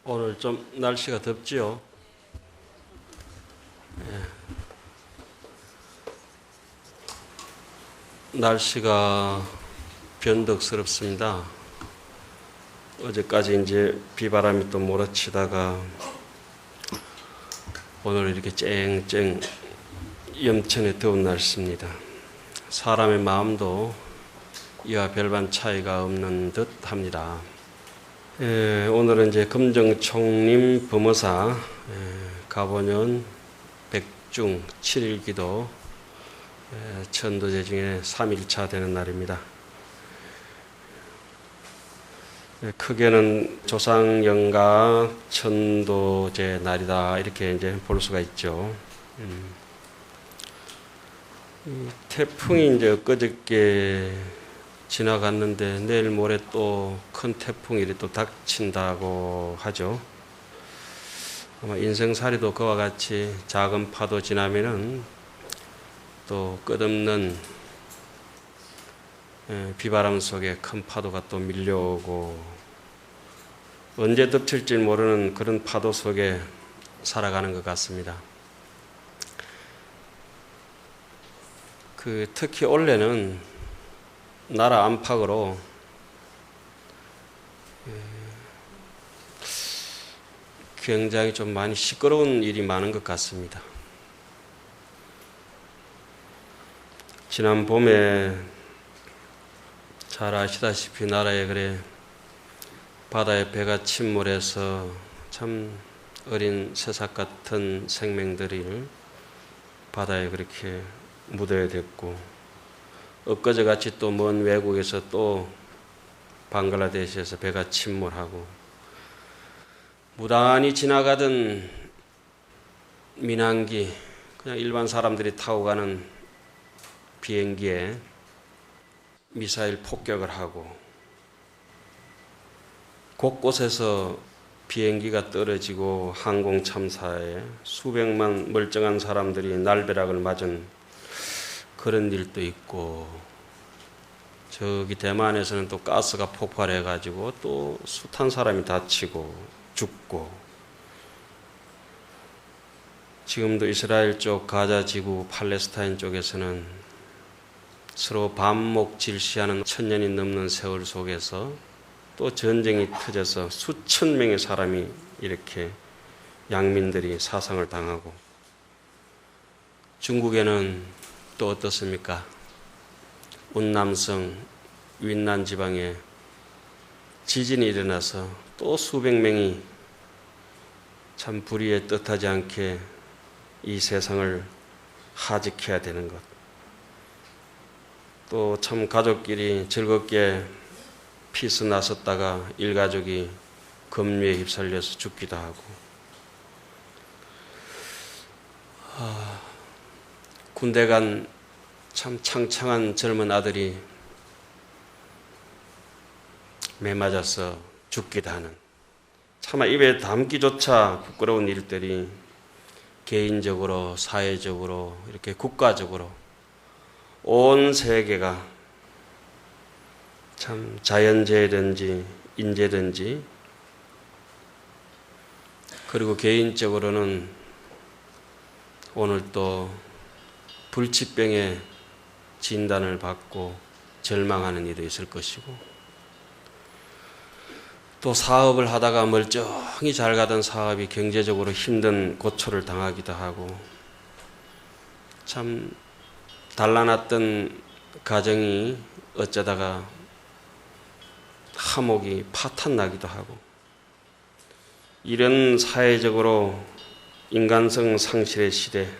오늘 좀 날씨가 덥지요. 날씨가 변덕스럽습니다. 어제까지 이제 비바람이 또 몰아치다가 오늘 이렇게 쨍쨍 염천에 더운 날씨입니다. 사람의 마음도 이와 별반 차이가 없는 듯 합니다. 오늘은 이제 금정총림 범어사 가보년 백중 7일기도 천도제 중에 3일차 되는 날입니다. 크게는 조상영가 천도제 날이다 이렇게 이제 볼 수가 있죠. 태풍이 이제 엊그저께 지나갔는데 내일 모레 또 큰 태풍이 또 닥친다고 하죠. 아마 인생살이도 그와 같이 작은 파도 지나면은 또 끝없는 비바람 속에 큰 파도가 또 밀려오고 언제 덮칠지 모르는 그런 파도 속에 살아가는 것 같습니다. 특히 올해는 나라 안팎으로 굉장히 좀 많이 시끄러운 일이 많은 것 같습니다. 지난 봄에 잘 아시다시피 나라에 바다에 배가 침몰해서 참 어린 새싹 같은 생명들을 바다에 그렇게 묻어야 됐고, 엊그제 같이 또 먼 외국에서 또 방글라데시에서 배가 침몰하고, 무단히 지나가던 민항기, 그냥 일반 사람들이 타고 가는 비행기에 미사일 폭격을 하고, 곳곳에서 비행기가 떨어지고 항공 참사에 수백만 멀쩡한 사람들이 날벼락을 맞은 그런 일도 있고, 저기 대만에서는 또 가스가 폭발해가지고 또 숱한 사람이 다치고 죽고, 지금도 이스라엘 쪽 가자 지구 팔레스타인 쪽에서는 서로 반목 질시하는 1000년이 넘는 세월 속에서 또 전쟁이 터져서 수천 명의 사람이 이렇게 양민들이 사상을 당하고, 중국에는 또 어떻습니까? 운남성 윈난 지방에 지진이 일어나서 또 수백 명이 참 불의에 뜻하지 않게 이 세상을 하직해야 되는 것. 또 참 가족끼리 즐겁게 피서 나섰다가 일가족이 급류에 휩쓸려서 죽기도 하고, 군대 간 참 창창한 젊은 아들이 매 맞아서 죽기도 하는, 차마 입에 담기조차 부끄러운 일들이 개인적으로, 사회적으로, 이렇게 국가적으로 온 세계가 참 자연재해든지 인재든지, 그리고 개인적으로는 오늘 또 불치병에 진단을 받고 절망하는 일도 있을 것이고, 또 사업을 하다가 멀쩡히 잘 가던 사업이 경제적으로 힘든 고초를 당하기도 하고, 참 단란했던 가정이 어쩌다가 화목이 파탄나기도 하고, 이런 사회적으로 인간성 상실의 시대,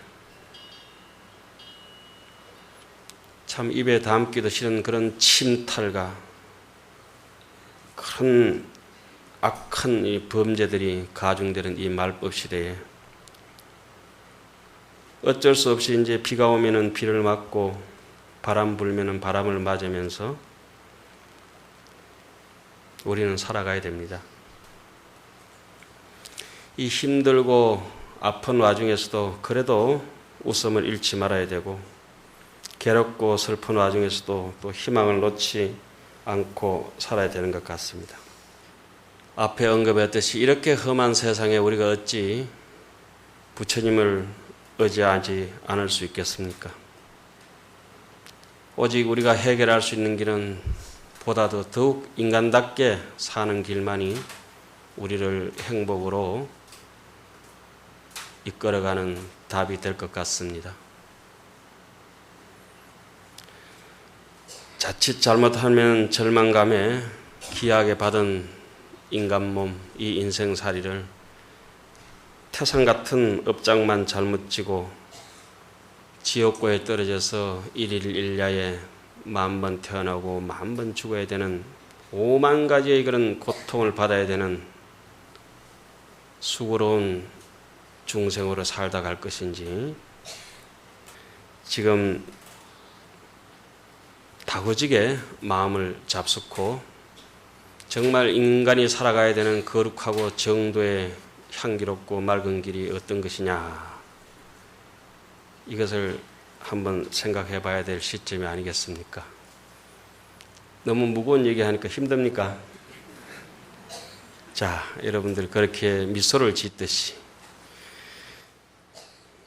참 입에 담기도 싫은 그런 침탈과 그런 악한 이 범죄들이 가중되는 이 말법 시대에 어쩔 수 없이 이제 비가 오면은 비를 맞고 바람 불면은 바람을 맞으면서 우리는 살아가야 됩니다. 이 힘들고 아픈 와중에서도 그래도 웃음을 잃지 말아야 되고, 괴롭고 슬픈 와중에서도 또 희망을 놓지 않고 살아야 되는 것 같습니다. 앞에 언급했듯이 이렇게 험한 세상에 우리가 어찌 부처님을 의지하지 않을 수 있겠습니까? 오직 우리가 해결할 수 있는 길은 보다도 더욱 인간답게 사는 길만이 우리를 행복으로 이끌어가는 답이 될 것 같습니다. 자칫 잘못하면 절망감에 기이하게 받은 인간 몸, 이 인생살이를 태산 같은 업장만 잘못 지고 지옥고에 떨어져서 일일일야에 10,000번 태어나고 10,000번 죽어야 되는 5만 가지의 그런 고통을 받아야 되는 수고로운 중생으로 살다 갈 것인지, 지금 다구지게 마음을 잡수고 정말 인간이 살아가야 되는 거룩하고 정도의 향기롭고 맑은 길이 어떤 것이냐, 이것을 한번 생각해 봐야 될 시점이 아니겠습니까? 너무 무거운 얘기하니까 힘듭니까? 자, 여러분들 그렇게 미소를 짓듯이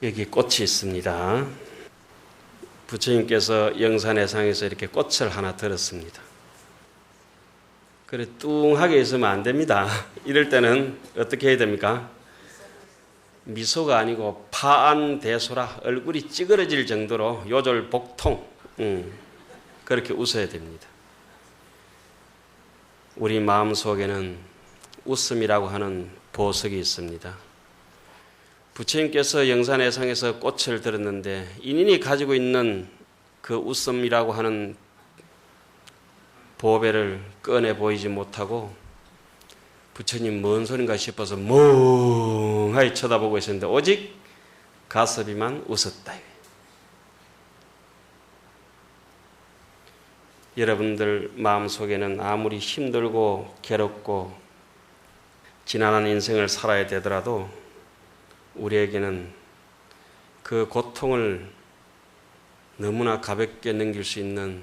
여기 꽃이 있습니다. 부처님께서 영산해상에서 이렇게 꽃을 하나 들었습니다. 그래 뚱하게 있으면 안 됩니다. 이럴 때는 어떻게 해야 됩니까? 미소가 아니고 파안대소라, 얼굴이 찌그러질 정도로 요절복통, 그렇게 웃어야 됩니다. 우리 마음속에는 웃음이라고 하는 보석이 있습니다. 부처님께서 영산해상에서 꽃을 들었는데 인인이 가지고 있는 그 웃음이라고 하는 보배를 꺼내 보이지 못하고 부처님 뭔 소린가 싶어서 멍하니 쳐다보고 있었는데 오직 가섭이만 웃었다. 여러분들 마음속에는 아무리 힘들고 괴롭고 지난한 인생을 살아야 되더라도 우리에게는 그 고통을 너무나 가볍게 넘길 수 있는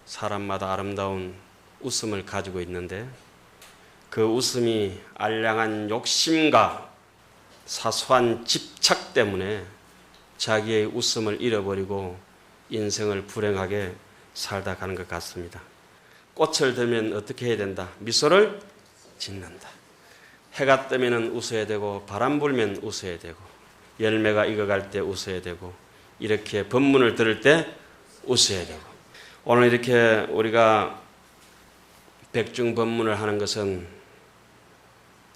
사람마다 아름다운 웃음을 가지고 있는데, 그 웃음이 알량한 욕심과 사소한 집착 때문에 자기의 웃음을 잃어버리고 인생을 불행하게 살다 가는 것 같습니다. 꽃을 들면 어떻게 해야 된다? 미소를 짓는다. 해가 뜨면 웃어야 되고 바람 불면 웃어야 되고 열매가 익어갈 때 웃어야 되고 이렇게 법문을 들을 때 웃어야 되고, 오늘 이렇게 우리가 백중법문을 하는 것은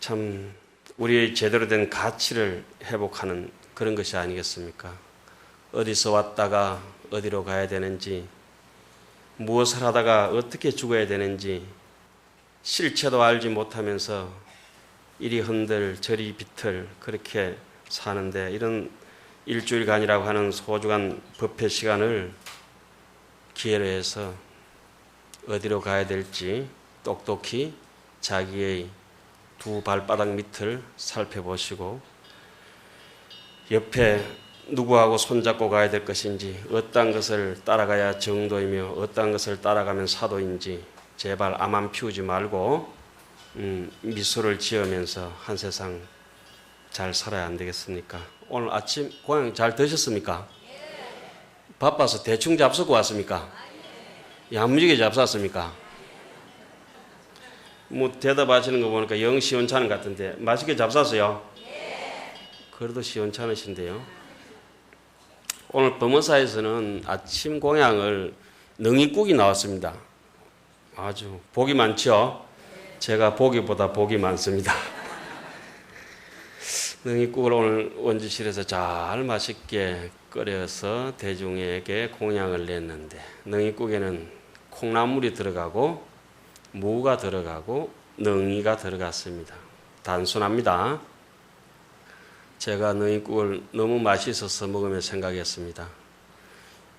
참 우리의 제대로 된 가치를 회복하는 그런 것이 아니겠습니까? 어디서 왔다가 어디로 가야 되는지, 무엇을 하다가 어떻게 죽어야 되는지 실체도 알지 못하면서 이리 흔들 저리 비틀 그렇게 사는데, 이런 일주일간이라고 하는 소중한 법회 시간을 기회로 해서 어디로 가야 될지 똑똑히 자기의 두 발바닥 밑을 살펴보시고 옆에 누구하고 손잡고 가야 될 것인지, 어떤 것을 따라가야 정도이며 어떤 것을 따라가면 사도인지 제발 암만 피우지 말고 미소를 지으면서 한 세상 잘 살아야 안 되겠습니까? 오늘 아침 고향 잘 드셨습니까? 바빠서 대충 잡수고 왔습니까? 야무지게 잡쌌습니까? 뭐 대답하시는 거 보니까 영 시원찮은 것 같은데 맛있게 잡쌌어요? 그래도 시원찮으신데요. 오늘 범어사에서는 아침 공양을 능이국이 나왔습니다. 아주 복이 많죠? 제가 보기보다 복이 많습니다. 능이국을 오늘 원주실에서 잘 맛있게 끓여서 대중에게 공양을 냈는데, 능이국에는 콩나물이 들어가고 무가 들어가고 능이가 들어갔습니다. 단순합니다. 제가 능이국을 너무 맛있어서 먹으며 생각했습니다.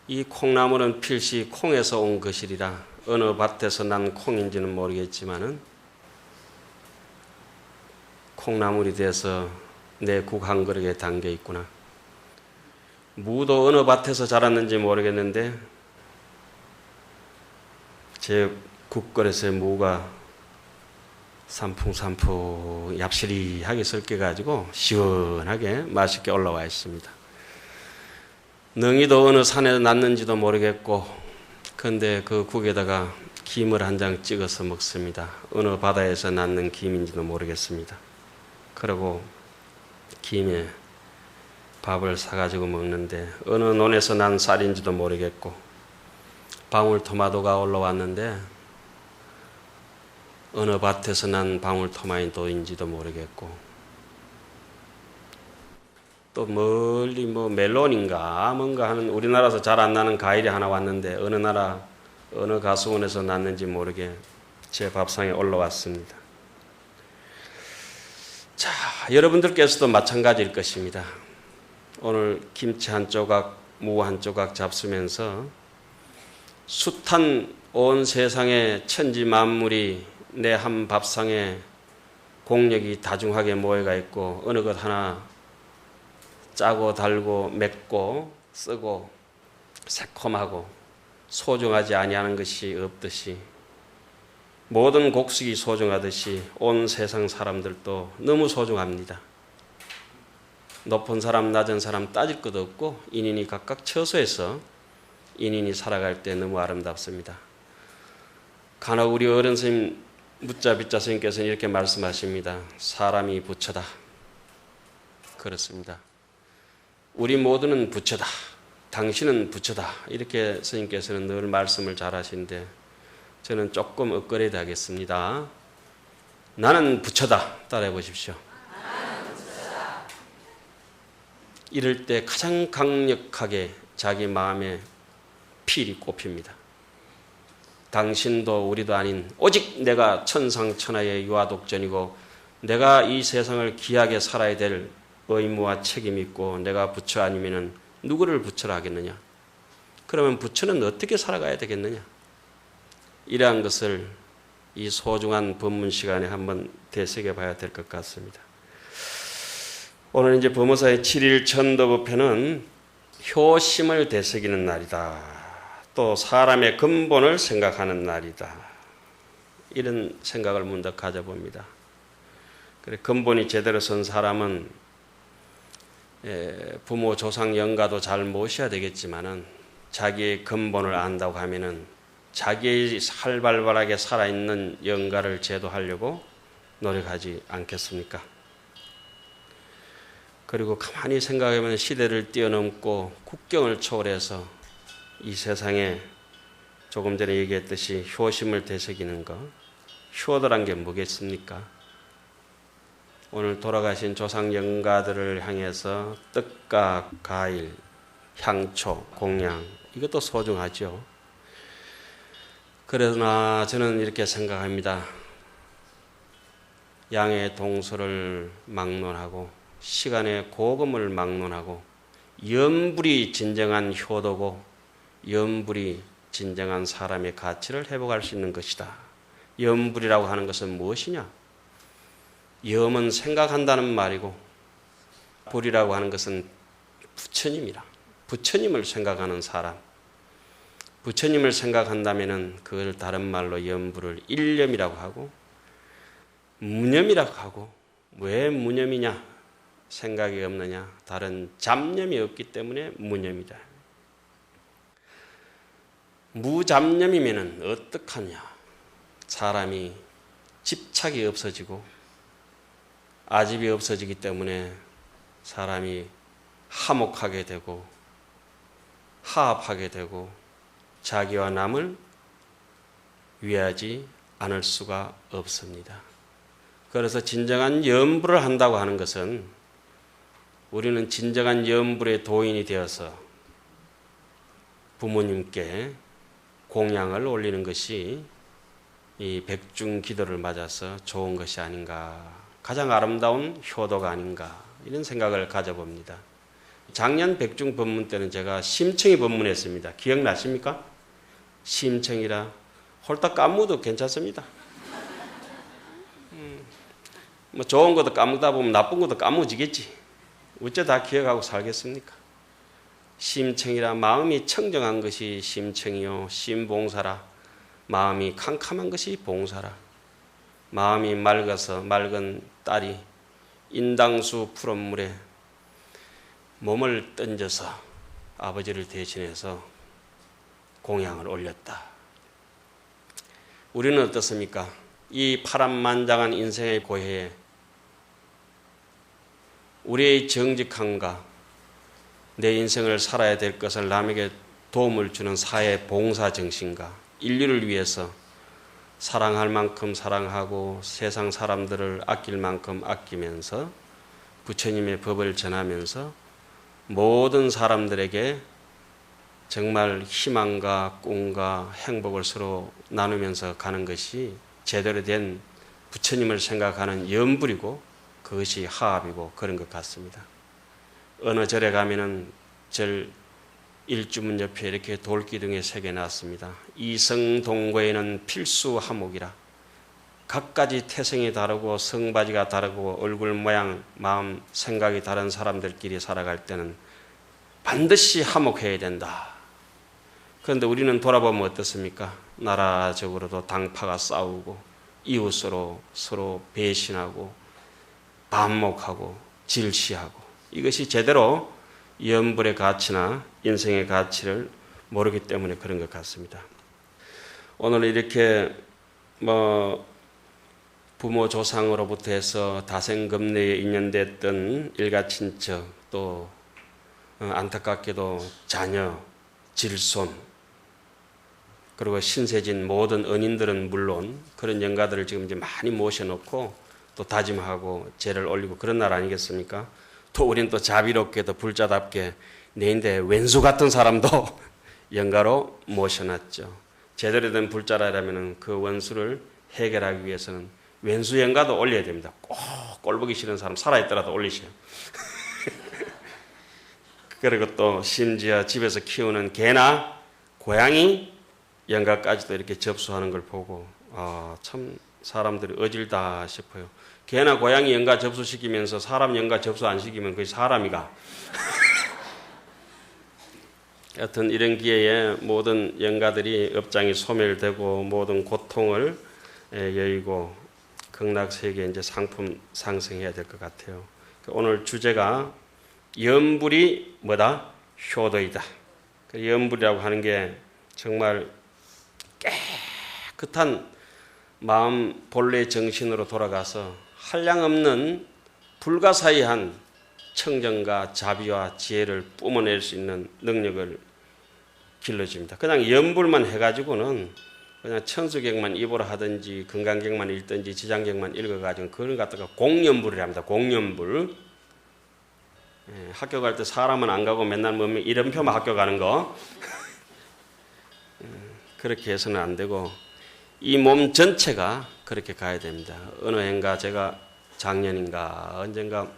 이 콩나물은 필시 콩에서 온 것이리라, 어느 밭에서 난 콩인지는 모르겠지만은 콩나물이 돼서 내 국 한 그릇에 담겨 있구나. 무도 어느 밭에서 자랐는지 모르겠는데 제 국그릇에 무가 산풍산풍 얍시리하게 섞여가지고 시원하게 맛있게 올라와 있습니다. 능이도 어느 산에 났는지도 모르겠고, 근데 그 국에다가 김을 한 장 찍어서 먹습니다. 어느 바다에서 낳는 김인지도 모르겠습니다. 그리고 김에 밥을 사가지고 먹는데 어느 논에서 난 쌀인지도 모르겠고, 방울토마토가 올라왔는데 어느 밭에서 난 방울토마토인지도 모르겠고, 또 멀리 멜론인가 뭔가 하는 우리나라에서 잘 안 나는 과일이 하나 왔는데 어느 나라 어느 가수원에서 났는지 모르게 제 밥상에 올라왔습니다. 자, 여러분들께서도 마찬가지일 것입니다. 오늘 김치 한 조각, 무 한 조각 잡수면서 숱한 온 세상의 천지 만물이 내 한 밥상에 공력이 다중하게 모여가 있고, 어느 것 하나 짜고 달고 맵고 쓰고 새콤하고 소중하지 아니하는 것이 없듯이, 모든 곡식이 소중하듯이 온 세상 사람들도 너무 소중합니다. 높은 사람 낮은 사람 따질 것도 없고, 인인이 각각 처소에서 인인이 살아갈 때 너무 아름답습니다. 간혹 우리 어른 스님 묻자 빗자 스님께서는 이렇게 말씀하십니다. 사람이 부처다. 그렇습니다. 우리 모두는 부처다. 당신은 부처다. 이렇게 스님께서는 늘 말씀을 잘 하시는데, 저는 조금 업그레이드 하겠습니다. 나는 부처다. 따라해 보십시오. 나는 부처다. 이럴 때 가장 강력하게 자기 마음에 필이 꼽힙니다. 당신도 우리도 아닌 오직 내가 천상천하의 유아독전이고, 내가 이 세상을 귀하게 살아야 될 의무와 책임이 있고, 내가 부처 아니면은 누구를 부처라 하겠느냐? 그러면 부처는 어떻게 살아가야 되겠느냐? 이러한 것을 이 소중한 법문 시간에 한번 되새겨 봐야 될 것 같습니다. 오늘 이제 법무사의 7일 천도법회는 효심을 되새기는 날이다. 또 사람의 근본을 생각하는 날이다. 이런 생각을 문득 가져봅니다. 그래, 근본이 제대로 선 사람은 부모 조상 영가도 잘 모셔야 되겠지만은, 자기의 근본을 안다고 하면은 자기의 활발하게 살아있는 영가를 제도하려고 노력하지 않겠습니까? 그리고 가만히 생각해보면 시대를 뛰어넘고 국경을 초월해서 이 세상에 조금 전에 얘기했듯이 효심을 되새기는 것, 효도란 게 뭐겠습니까? 오늘 돌아가신 조상 영가들을 향해서 떡과 과일, 향초, 공양, 이것도 소중하죠. 그러나 저는 이렇게 생각합니다. 양의 동서를 막론하고 시간의 고금을 막론하고, 염불이 진정한 효도고 염불이 진정한 사람의 가치를 회복할 수 있는 것이다. 염불이라고 하는 것은 무엇이냐? 염은 생각한다는 말이고, 불이라고 하는 것은 부처님이라. 부처님을 생각하는 사람. 부처님을 생각한다면은 그걸 다른 말로 염불을 일념이라고 하고 무념이라고 하고, 왜 무념이냐? 생각이 없느냐? 다른 잡념이 없기 때문에 무념이다. 무잡념이면은 어떡하냐? 사람이 집착이 없어지고 아집이 없어지기 때문에 사람이 화목하게 되고 화합하게 되고 자기와 남을 위하지 않을 수가 없습니다. 그래서 진정한 염불을 한다고 하는 것은, 우리는 진정한 염불의 도인이 되어서 부모님께 공양을 올리는 것이 이 백중 기도를 맞아서 좋은 것이 아닌가, 가장 아름다운 효도가 아닌가, 이런 생각을 가져봅니다. 작년 백중 법문 때는 제가 심청이 법문했습니다. 기억나십니까? 심청이라 홀딱 까무도 괜찮습니다. 뭐 좋은 것도 까먹다 보면 나쁜 것도 까무지겠지. 어째 다 기억하고 살겠습니까? 심청이라 마음이 청정한 것이 심청이요, 심봉사라 마음이 캄캄한 것이 봉사라. 마음이 맑아서 맑은 딸이 인당수 푸른물에 몸을 던져서 아버지를 대신해서 공양을 올렸다. 우리는 어떻습니까? 이 파란만장한 인생의 고해에 우리의 정직함과 내 인생을 살아야 될 것을 남에게 도움을 주는 사회 봉사 정신과 인류를 위해서 사랑할 만큼 사랑하고 세상 사람들을 아낄 만큼 아끼면서 부처님의 법을 전하면서 모든 사람들에게 정말 희망과 꿈과 행복을 서로 나누면서 가는 것이 제대로 된 부처님을 생각하는 염불이고 그것이 화합이고 그런 것 같습니다. 어느 절에 가면은 절 일주문 옆에 이렇게 돌기둥에 새겨놨습니다. 이성동거에는 필수 화목이라. 각가지 태생이 다르고 성바지가 다르고 얼굴 모양, 마음, 생각이 다른 사람들끼리 살아갈 때는 반드시 화목해야 된다. 그런데 우리는 돌아보면 어떻습니까? 나라적으로도 당파가 싸우고 이웃으로 서로 배신하고 반목하고 질시하고 이것이 제대로 염불의 가치나 인생의 가치를 모르기 때문에 그런 것 같습니다. 오늘 이렇게 부모 조상으로부터 해서 다생금내에 인연됐던 일가친척 또 안타깝게도 자녀, 질손 그리고 신세진 모든 은인들은 물론 그런 영가들을 지금 이제 많이 모셔놓고 또 다짐하고 제를 올리고 그런 날 아니겠습니까? 또 우리는 또 자비롭게도 불자답게 내인데 왼수 같은 사람도 영가로 모셔놨죠. 제대로 된 불자라면 그 원수를 해결하기 위해서는 왼수 영가도 올려야 됩니다. 꼭 꼴보기 싫은 사람 살아있더라도 올리셔요. 그리고 또 심지어 집에서 키우는 개나 고양이 영가까지도 이렇게 접수하는 걸 보고 참 사람들이 어질다 싶어요. 개나 고양이 영가 접수시키면서 사람 영가 접수 안 시키면 그게 사람이가. 여튼 이런 기회에 모든 영가들이 업장이 소멸되고 모든 고통을 여의고 극락세계에 이제 상품 상승해야 될 것 같아요. 오늘 주제가 염불이 뭐다? 효도이다. 염불이라고 하는 게 정말 깨끗한 마음 본래 정신으로 돌아가서 한량없는 불가사의한 청정과 자비와 지혜를 뿜어낼 수 있는 능력을 길러줍니다. 그냥 염불만 해가지고는 그냥 천수경만 입으로 하든지 건강경만 읽든지 지장경만 읽어가지고 그걸 갖다가 공염불이랍니다. 공염불. 학교 갈 때 사람은 안 가고 맨날 뭐 이름표만 학교 가는 거 그렇게 해서는 안 되고 이 몸 전체가 그렇게 가야 됩니다. 어느 해인가 제가 작년인가 언젠가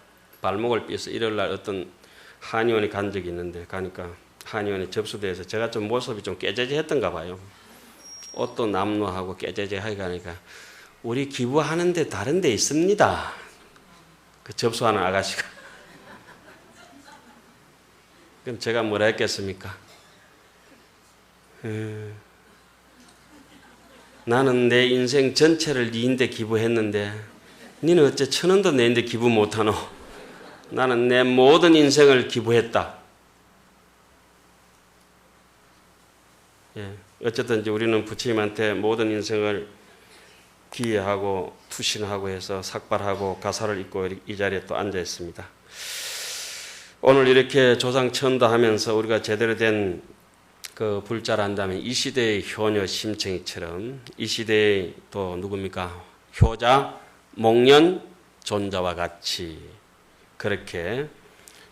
발목을 삐서 일요일날 어떤 한의원에 간 적이 있는데 가니까 한의원에 접수돼서 제가 좀 모습이 좀 깨재재했던가 봐요. 옷도 남루하고 깨재재하게 가니까 우리 기부하는데 다른 데 있습니다. 그 접수하는 아가씨가. 그럼 제가 뭐라 했겠습니까? 나는 내 인생 전체를 니인데 기부했는데 니는 어째 1,000원도 내인데 기부 못하노? 나는 내 모든 인생을 기부했다. 어쨌든 이제 우리는 부처님한테 모든 인생을 기여하고 투신하고 해서 삭발하고 가사를 입고 이 자리에 또 앉아 있습니다. 오늘 이렇게 조상 천도하면서 우리가 제대로 된 그 불자를 한다면 이 시대의 효녀 심청이처럼 이 시대의 또 누굽니까? 효자, 목련, 존자와 같이 그렇게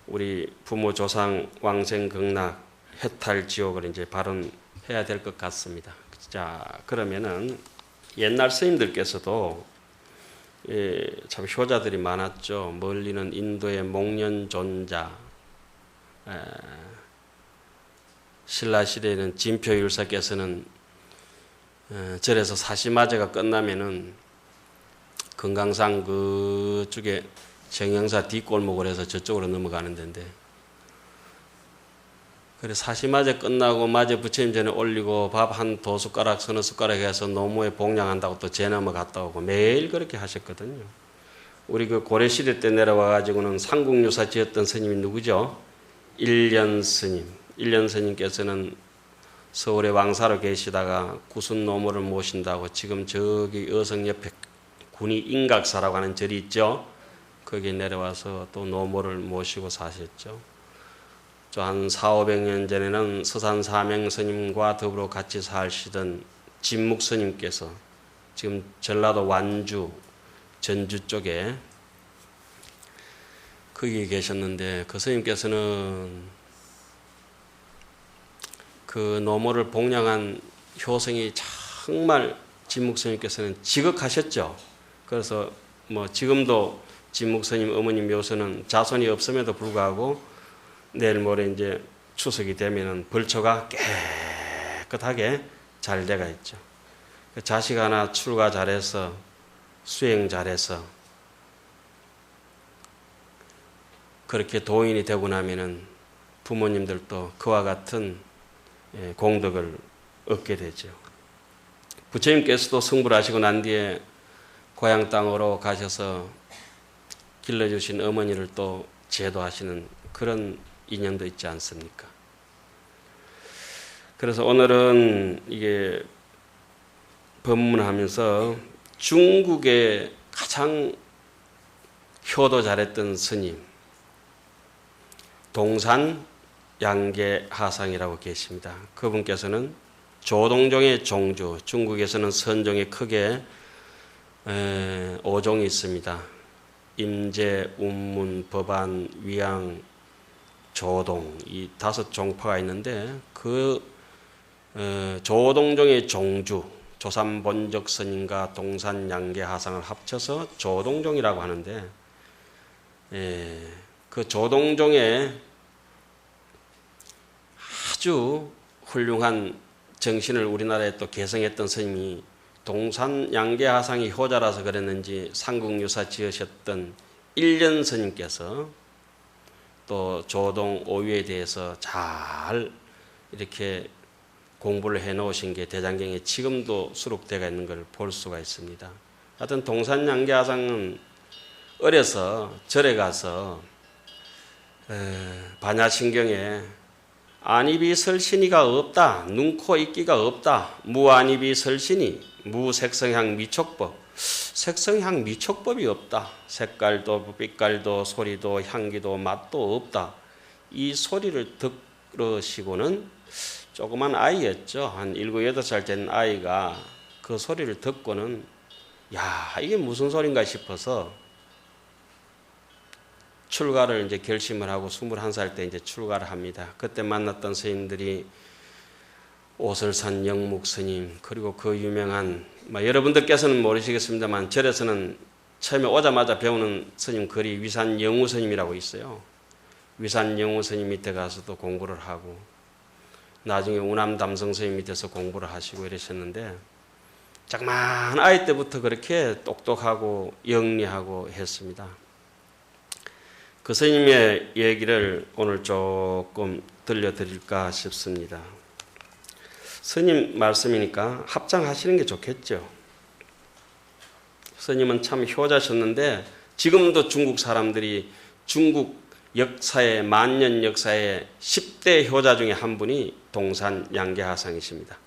우리 부모 조상 왕생 극락 해탈 지옥을 이제 발언해야 될 것 같습니다. 자, 그러면은 옛날 스님들께서도 참 효자들이 많았죠. 멀리는 인도의 목련 존자, 신라시대에는 진표율사께서는 절에서 사시마제가 끝나면은 금강산 그쪽에 정영사 뒷골목을 해서 저쪽으로 넘어가는 데인데 그래 사시마제 끝나고 마제 부처님 전에 올리고 밥 한 두 숟가락 서너 숟가락 해서 노무에 봉양한다고 또 제나무 갔다 오고 매일 그렇게 하셨거든요. 우리 그 고려 시대 때 내려와 가지고는 삼국유사 지었던 스님이 누구죠? 일련 스님. 일련 스님께서는 서울에 왕사로 계시다가 구순 노모를 모신다고 지금 저기 어성 옆에 군이 인각사라고 하는 절이 있죠. 거기에 내려와서 또 노모를 모시고 사셨죠. 한 400~500년 전에는 서산사명 스님과 더불어 같이 사시던 진묵 스님께서 지금 전라도 완주, 전주 쪽에 거기에 계셨는데 그 스님께서는 그 노모를 봉양한 효성이 정말 진묵 스님께서는 지극하셨죠. 그래서 뭐 지금도 진묵 스님 어머님 묘소는 자손이 없음에도 불구하고 내일 모레 이제 추석이 되면은 벌초가 깨끗하게 잘 돼가 있죠. 자식 하나 출가 잘해서 수행 잘해서 그렇게 도인이 되고 나면은 부모님들도 그와 같은 공덕을 얻게 되죠. 부처님께서도 승부를 하시고 난 뒤에 고향 땅으로 가셔서 길러주신 어머니를 또 제도하시는 그런 인연도 있지 않습니까? 그래서 오늘은 이게 법문하면서 중국의 가장 효도 잘했던 스님 동산 양계하상이라고 계십니다. 그분께서는 조동종의 종주, 중국에서는 선종이 크게 5종이 있습니다. 임제, 운문, 법안, 위양, 조동 이 5종파가 있는데 그 조동종의 종주 조삼본적 스님과 동산 양계하상을 합쳐서 조동종이라고 하는데 그 조동종의 아주 훌륭한 정신을 우리나라에 또 개성했던 스님이 동산 양계하상이 효자라서 그랬는지 삼국유사 지으셨던 일련 스님께서 또 조동 오유에 대해서 잘 이렇게 공부를 해 놓으신 게 대장경에 지금도 수록되어 있는 걸 볼 수가 있습니다. 하여튼 동산 양계하상은 어려서 절에 가서 반야신경에 안입이 설신이가 없다. 눈코 있기가 없다. 무안입이 설신이 무색성향 미촉법. 색성향 미촉법이 없다. 색깔도 빛깔도 소리도 향기도 맛도 없다. 이 소리를 들으시고는 조그만 아이였죠. 한 7, 8살 된 아이가 그 소리를 듣고는 야 이게 무슨 소린가 싶어서 출가를 이제 결심을 하고 21살 때 이제 출가를 합니다. 그때 만났던 스님들이 오설산 영묵 스님 그리고 그 유명한 여러분들께서는 모르시겠습니다만 절에서는 처음에 오자마자 배우는 스님 글이 위산 영우 스님이라고 있어요. 위산 영우 스님 밑에 가서도 공부를 하고 나중에 우남 담성 스님 밑에서 공부를 하시고 이러셨는데 자그마한 아이 때부터 그렇게 똑똑하고 영리하고 했습니다. 그 스님의 얘기를 오늘 조금 들려드릴까 싶습니다. 스님 말씀이니까 합장하시는 게 좋겠죠. 스님은 참 효자셨는데 지금도 중국 사람들이 중국 역사의 만년 역사의 10대 효자 중에 한 분이 동산 양계하상이십니다.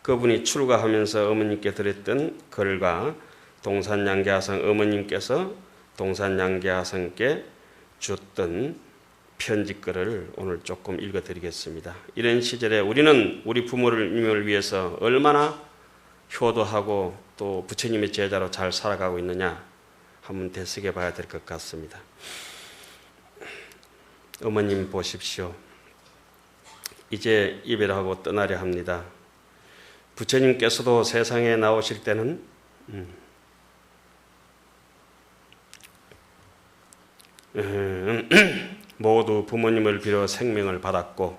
그분이 출가하면서 어머님께 드렸던 글과 동산 양계하상 어머님께서 동산 양계하상께 줬던 편지글을 오늘 조금 읽어드리겠습니다. 이런 시절에 우리는 우리 부모님을 위해서 얼마나 효도하고 또 부처님의 제자로 잘 살아가고 있느냐 한번 되새겨 봐야 될 것 같습니다. 어머님 보십시오. 이제 이별하고 떠나려 합니다. 부처님께서도 세상에 나오실 때는 모두 부모님을 빌어 생명을 받았고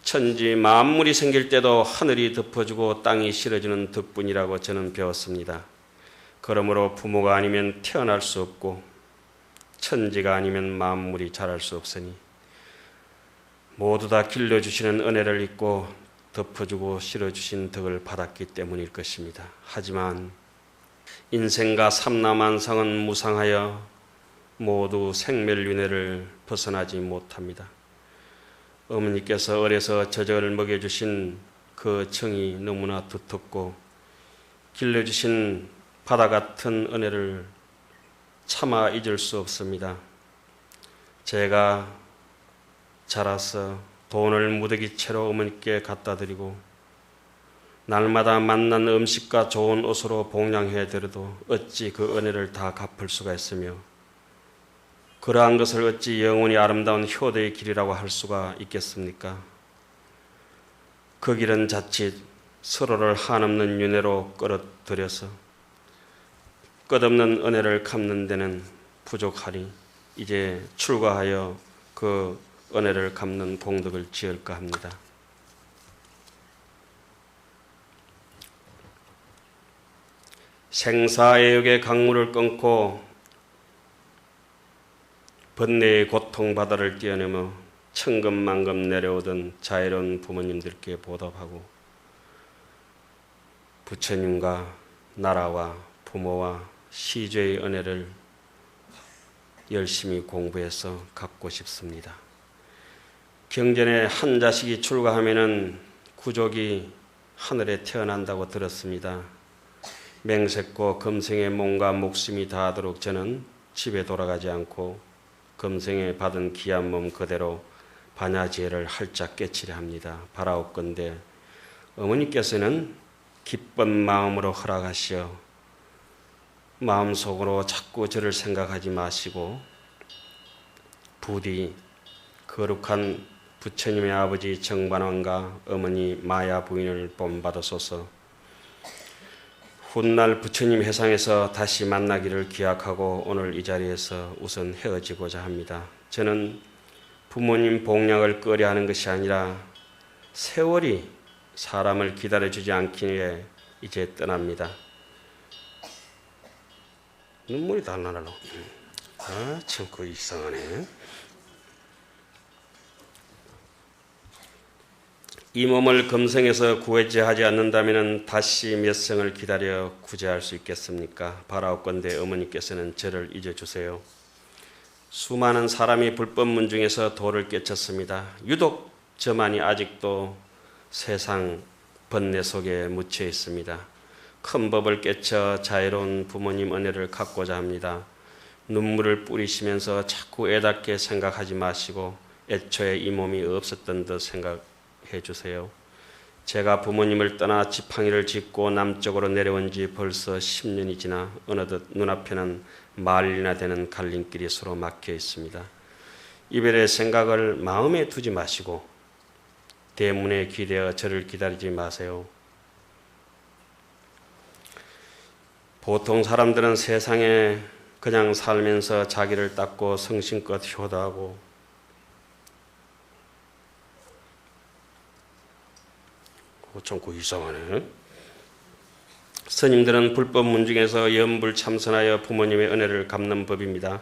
천지 만물이 생길 때도 하늘이 덮어주고 땅이 실어주는 덕분이라고 저는 배웠습니다. 그러므로 부모가 아니면 태어날 수 없고 천지가 아니면 만물이 자랄 수 없으니 모두 다 길러주시는 은혜를 잊고 덮어주고 실어주신 덕을 받았기 때문일 것입니다. 하지만 인생과 삼라만상은 무상하여 모두 생멸윤회를 벗어나지 못합니다. 어머니께서 어려서 저녁을 먹여주신 그 정이 너무나 두텁고 길러주신 바다 같은 은혜를 차마 잊을 수 없습니다. 제가 자라서 돈을 무더기채로 어머니께 갖다 드리고 날마다 만난 음식과 좋은 옷으로 봉양해 드려도 어찌 그 은혜를 다 갚을 수가 있으며 그러한 것을 어찌 영원히 아름다운 효도의 길이라고 할 수가 있겠습니까? 그 길은 자칫 서로를 한없는 윤회로 끌어들여서 끝없는 은혜를 갚는 데는 부족하니 이제 출가하여 그 은혜를 갚는 공덕을 지을까 합니다. 생사애역의 강물을 끊고 번뇌의 고통바다를 뛰어넘어 천금만금 내려오던 자애로운 부모님들께 보답하고 부처님과 나라와 부모와 시죄의 은혜를 열심히 공부해서 갚고 싶습니다. 경전에 한 자식이 출가하면은 구족이 하늘에 태어난다고 들었습니다. 맹세코 금생의 몸과 목숨이 다하도록 저는 집에 돌아가지 않고 금생에 받은 귀한 몸 그대로 반야지혜를 활짝 깨치려 합니다. 바라옵건대 어머니께서는 기쁜 마음으로 허락하시어 마음속으로 자꾸 저를 생각하지 마시고 부디 거룩한 부처님의 아버지 정반왕과 어머니 마야 부인을 본받으소서. 훗날 부처님 회상에서 다시 만나기를 기약하고 오늘 이 자리에서 우선 헤어지고자 합니다. 저는 부모님 봉양을 꺼려하는 것이 아니라 세월이 사람을 기다려주지 않기에 이제 떠납니다. 눈물이 달라나로. 참 그 이상하네. 이 몸을 금생에서 구제하지 않는다면 다시 몇 생을 기다려 구제할 수 있겠습니까? 바라옵건대 어머니께서는 저를 잊어주세요. 수많은 사람이 불법문 중에서 도를 깨쳤습니다. 유독 저만이 아직도 세상 번뇌 속에 묻혀 있습니다. 큰 법을 깨쳐 자유로운 부모님 은혜를 갖고자 합니다. 눈물을 뿌리시면서 자꾸 애답게 생각하지 마시고 애초에 이 몸이 없었던 듯 생각해 주세요. 제가 부모님을 떠나 지팡이를 짚고 남쪽으로 내려온 지 벌써 10년이 지나 어느덧 눈앞에는 마일이나 되는 갈림길이 서로 막혀 있습니다. 이별의 생각을 마음에 두지 마시고 대문에 기대어 저를 기다리지 마세요. 보통 사람들은 세상에 그냥 살면서 자기를 닦고 성심껏 효도하고 좀 이상하네. 스님들은 불법 문중에서 염불 참선하여 부모님의 은혜를 갚는 법입니다.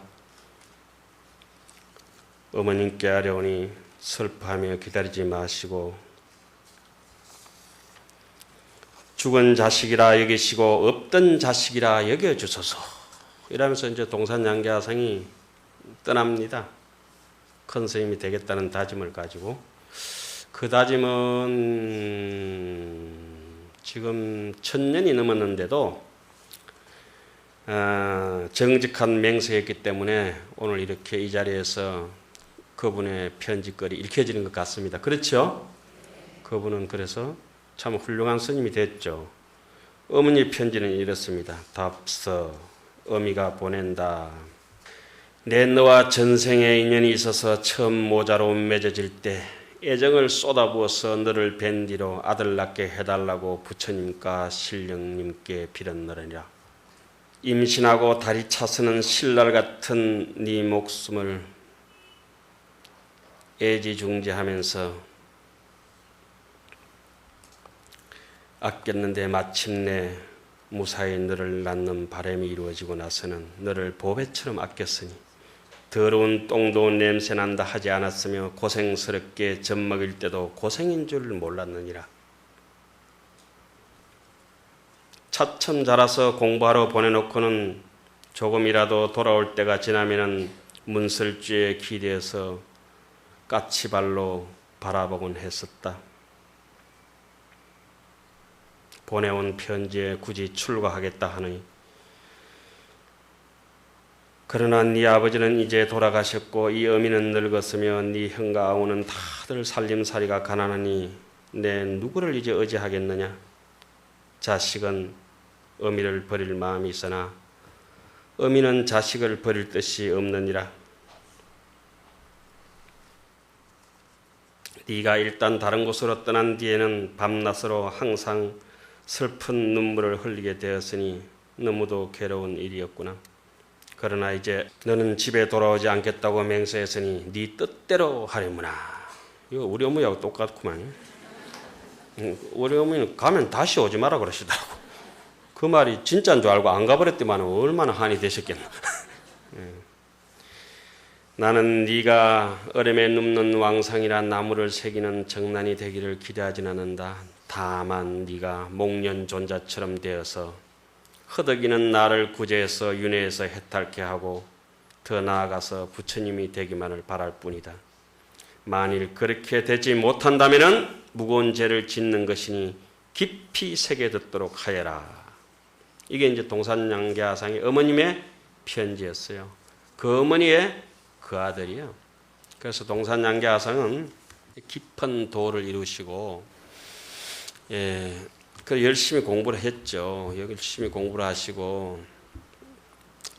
어머님께 아뢰오니 슬퍼하며 기다리지 마시고 죽은 자식이라 여기시고 없던 자식이라 여겨주소서. 이러면서 이제 동산양계하상이 떠납니다. 큰 스님이 되겠다는 다짐을 가지고. 그 다짐은 지금 1000년이 넘었는데도 정직한 맹세였기 때문에 오늘 이렇게 이 자리에서 그분의 편지거리 읽혀지는 것 같습니다. 그렇죠? 그분은 그래서 참 훌륭한 스님이 됐죠. 어머니 편지는 이렇습니다. 답서 어미가 보낸다. 내 너와 전생의 인연이 있어서 처음 모자로 맺어질 때 애정을 쏟아부어서 너를 뵌 뒤로 아들 낳게 해달라고 부처님과 신령님께 빌었느니라. 임신하고 다리 차서는 신랄 같은 네 목숨을 애지중지하면서 아꼈는데 마침내 무사히 너를 낳는 바람이 이루어지고 나서는 너를 보배처럼 아꼈으니 더러운 똥도 냄새난다 하지 않았으며 고생스럽게 젖먹일 때도 고생인 줄 몰랐느니라. 차츰 자라서 공부하러 보내놓고는 조금이라도 돌아올 때가 지나면은 문설주에 기대어서 까치발로 바라보곤 했었다. 보내온 편지에 굳이 출가하겠다 하느니 그러나 네 아버지는 이제 돌아가셨고 이 어미는 늙었으며 네 형과 아우는 다들 살림살이가 가난하니 내 누구를 이제 의지하겠느냐. 자식은 어미를 버릴 마음이 있으나 어미는 자식을 버릴 뜻이 없느니라. 네가 일단 다른 곳으로 떠난 뒤에는 밤낮으로 항상 슬픈 눈물을 흘리게 되었으니 너무도 괴로운 일이었구나. 그러나 이제 너는 집에 돌아오지 않겠다고 맹세했으니 네 뜻대로 하려무나. 이거 우리 어머니하고 똑같구만. 우리 어머니는 가면 다시 오지 마라 그러시더라고. 그 말이 진짜인 줄 알고 안 가버렸더만 얼마나 한이 되셨겠나. 나는 네가 얼음에 눕는 왕상이란 나무를 새기는 정난이 되기를 기대하진 않는다. 다만 네가 목련존자처럼 되어서 허덕이는 나를 구제해서 윤회에서 해탈케 하고 더 나아가서 부처님이 되기만을 바랄 뿐이다. 만일 그렇게 되지 못한다면 무거운 죄를 짓는 것이니 깊이 새겨 듣도록 하여라. 이게 이제 동산양계하상의 어머님의 편지였어요. 그 어머니의 그 아들이요. 그래서 동산양계하상은 깊은 도를 이루시고, 그 열심히 공부를 했죠. 열심히 공부를 하시고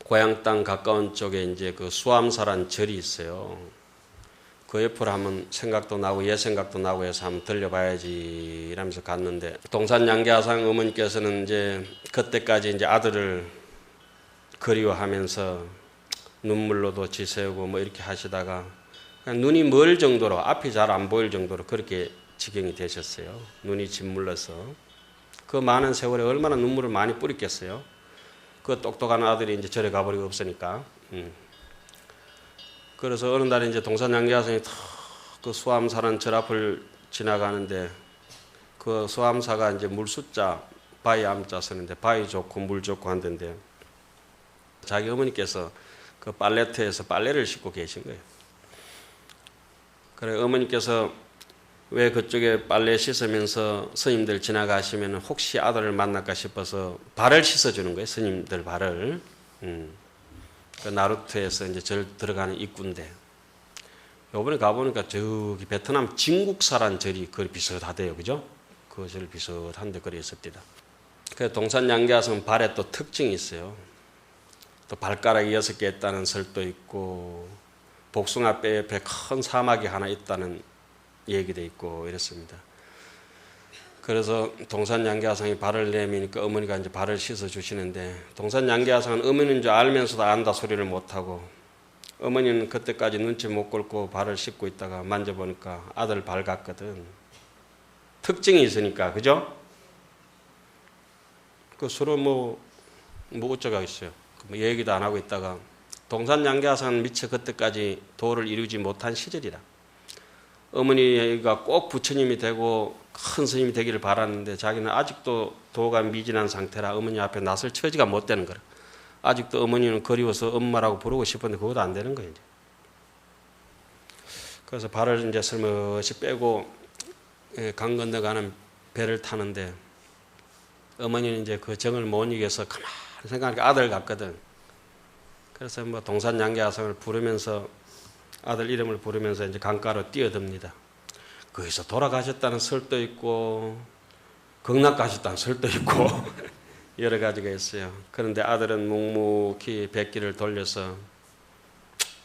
고향 땅 가까운 쪽에 이제 그 수암사란 절이 있어요. 그 옆으로 한번 생각도 나고 옛 생각도 나고 해서 한번 들려봐야지 이러면서 갔는데 동산양계하상 어머니께서는 이제 그때까지 이제 아들을 그리워하면서 눈물로도 지새우고 뭐 이렇게 하시다가 그냥 눈이 멀 정도로 앞이 잘 안 보일 정도로 그렇게 지경이 되셨어요. 눈이 짓물러서 그 많은 세월에 얼마나 눈물을 많이 뿌렸겠어요. 그 똑똑한 아들이 이제 절에 가버리고 없으니까. 그래서 어느 날 이제 동산양계하상이 그 수암사라는 절 앞을 지나가는데 그 수암사가 이제 물숫자 바위 암자 쓰는데 바위 좋고 물 좋고 한데 자기 어머니께서 그 빨래터에서 빨래를 씻고 계신 거예요. 그래 어머니께서 왜 그쪽에 빨래 씻으면서 스님들 지나가시면 혹시 아들을 만날까 싶어서 발을 씻어주는 거예요. 스님들 발을. 그 나루터에서 이제 절 들어가는 입구인데 요번에 가보니까 저기 베트남 진국사란 절이 거의 비슷하대요. 그죠? 그 절 비슷한데 거기 있었답니다. 그 동산양계하상 발에 또 특징이 있어요. 또 발가락이 6개 있다는 설도 있고 복숭아 뼈 옆에 큰 사막이 하나 있다는 얘기도 있고 이랬습니다. 그래서 동산양계하상이 발을 내미니까 어머니가 이제 발을 씻어 주시는데 동산양계하상은 어머니인 줄 알면서도 안다 소리를 못하고 어머니는 그때까지 눈치 못 걸고 발을 씻고 있다가 만져보니까 아들 발 같거든. 특징이 있으니까 그죠? 그 서로 뭐 어쩌겠어요. 뭐 얘기도 안 하고 있다가 동산양계하상은 미처 그때까지 도를 이루지 못한 시절이라 어머니가 꼭 부처님이 되고 큰 스님이 되기를 바랐는데 자기는 아직도 도가 미진한 상태라 어머니 앞에 나설 처지가 못 되는 거라. 아직도 어머니는 그리워서 엄마라고 부르고 싶은데 그것도 안 되는 거예요. 이제. 그래서 발을 이제 슬며시 빼고 강 건너가는 배를 타는데 어머니는 이제 그 정을 못 이겨서 가만히 생각하니까 아들 같거든. 그래서 뭐 동산양계하상을 부르면서 아들 이름을 부르면서 이제 강가로 뛰어듭니다. 거기서 돌아가셨다는 설도 있고 극락 가셨다는 설도 있고 여러 가지가 있어요. 그런데 아들은 묵묵히 백기를 돌려서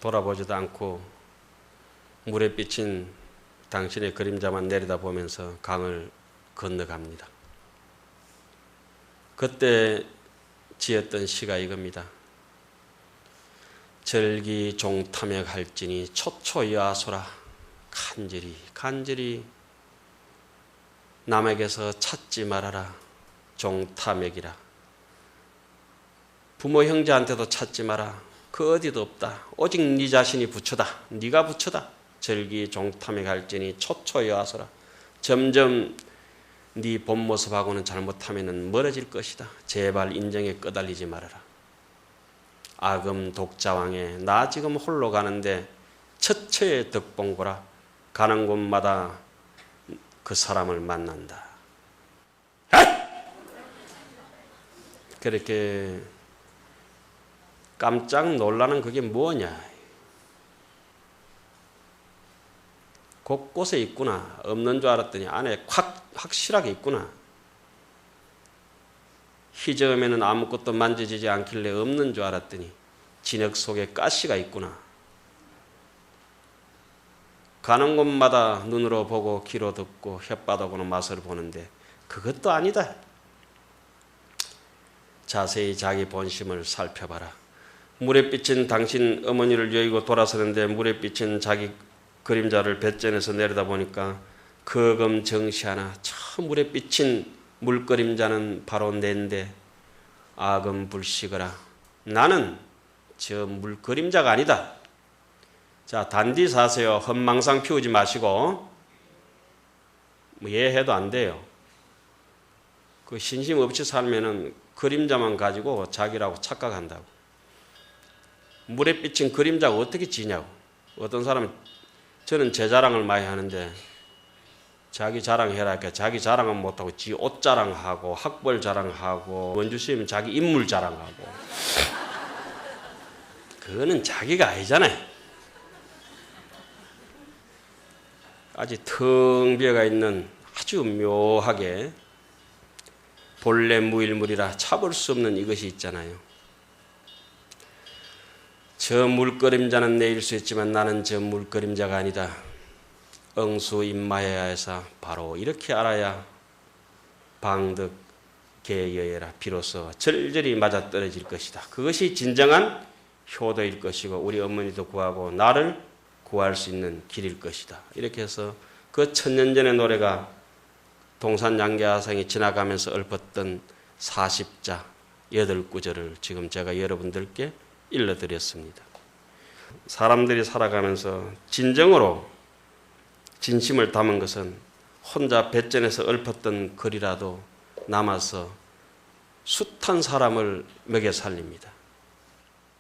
돌아보지도 않고 물에 비친 당신의 그림자만 내려다보면서 강을 건너갑니다. 그때 지었던 시가 이겁니다. 절기 종탐역할지니 초초야소라 간절히 남에게서 찾지 말아라 종탐역이라 부모 형제한테도 찾지 마라 그 어디도 없다. 오직 네 자신이 부처다. 네가 부처다. 절기 종탐에 갈지니 초초여하서라. 점점 네 본 모습하고는 잘못하면 멀어질 것이다. 제발 인정에 끄달리지 말아라. 아금 독자왕에 나 지금 홀로 가는데 처처의 덕봉고라. 가는 곳마다 그 사람을 만난다. 그렇게 깜짝 놀라는 그게 뭐냐. 곳곳에 있구나. 없는 줄 알았더니 안에 확실하게 있구나. 희저음에는 아무것도 만져지지 않길래 없는 줄 알았더니 진흙 속에 가시가 있구나. 가는 곳마다 눈으로 보고 귀로 듣고 혓바닥으로 맛을 보는데 그것도 아니다. 자세히 자기 본심을 살펴봐라. 물에 비친 당신 어머니를 여의고 돌아서는데 물에 비친 자기 그림자를 뱃전에서 내려다보니까 거금 정시하나 저 물에 비친 물그림자는 바로 낸데 아금 불식어라. 나는 저 물그림자가 아니다. 자, 단디 사세요. 헛망상 피우지 마시고 이해해도 안 돼요. 그 신심 없이 살면은 그림자만 가지고 자기라고 착각한다고. 물에 비친 그림자가 어떻게 지냐고. 어떤 사람은 저는 제 자랑을 많이 하는데 자기 자랑해라 하니까 자기 자랑은 못하고 지 옷 자랑하고 학벌 자랑하고 원주시면 자기 인물 자랑하고 그거는 자기가 아니잖아요. 아직 텅 비어가 있는 아주 묘하게 본래 무일물이라 차볼 수 없는 이것이 있잖아요. 저 물그림자는 내일 수 있지만 나는 저 물그림자가 아니다. 응수인마해야 해서 바로 이렇게 알아야 방득 개여해라. 비로소 절절히 맞아떨어질 것이다. 그것이 진정한 효도일 것이고 우리 어머니도 구하고 나를 구할 수 있는 길일 것이다. 이렇게 해서 그 천년전의 노래가 동산양계하상이 지나가면서 읊었던 40자 8구절을 지금 제가 여러분들께 일러드렸습니다. 사람들이 살아가면서 진정으로 진심을 담은 것은 혼자 뱃전에서 읊었던 글이라도 남아서 숱한 사람을 먹여 살립니다.